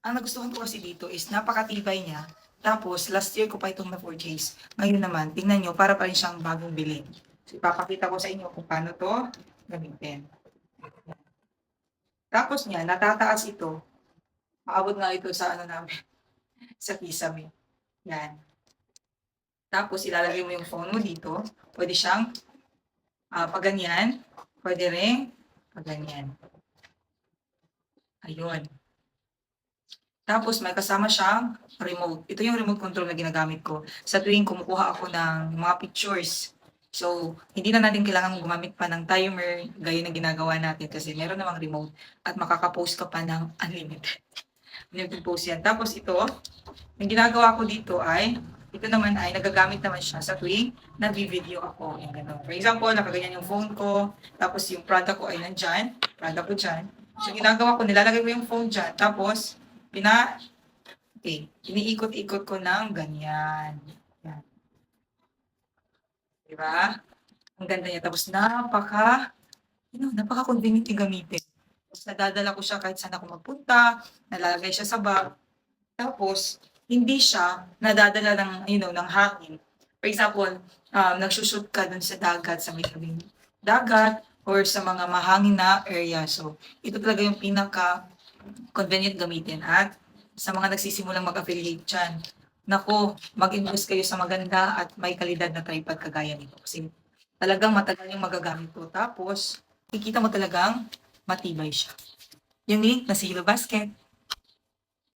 Ang nagustuhan ko kasi dito is napakatibay niya. Tapos, last year ko pa itong na-purchase. Ngayon naman, tingnan nyo, para pa rin siyang bagong bilhin. So, ipapakita ko sa inyo kung paano to gamitin. Tapos niya, natataas ito. Maabot nga ito sa ano namin, sa kisame. Yan. Tapos, ilalagay mo yung phone mo dito. Pwede siyang paganyan. Pwede rin paganyan. Ayun. Tapos may kasama siyang remote. Ito yung remote control na ginagamit ko sa tuwing kumukuha ako ng mga pictures. So, hindi na natin kailangan gumamit pa ng timer gaya ng ginagawa natin kasi meron namang remote at makaka-post ka pa ng unlimited. Unlimited post yan. Tapos ito, yung ginagawa ko dito ay, ito naman ay nagagamit naman siya sa tuwing nag-video ako. Yung gano'n. For example, nakaganyan yung phone ko, tapos yung product ko ay nandyan, product ko dyan. So, ginagawa ko, nilalagay ko yung phone dyan, tapos, iniikot-ikot ko ng ganyan. Yan. Diba? Ang ganda niya. Tapos napaka-convenient gamitin. Tapos nadadala ko siya kahit saan ako magpunta, nalalagay siya sa bag. Tapos, hindi siya nadadala ng hangin. For example, nagsushoot ka dun sa dagat, sa may tabing dagat, or sa mga mahangin na area. So, ito talaga yung pinaka-convenient gamitin. At sa mga nagsisimulang mag-affiliate dyan, nako, mag-invest kayo sa maganda at may kalidad na tripod kagaya nito. Kasi talagang matagal yung magagamit ko. Tapos, kikita mo talagang matibay siya. Yung link na sa Yellow Basket.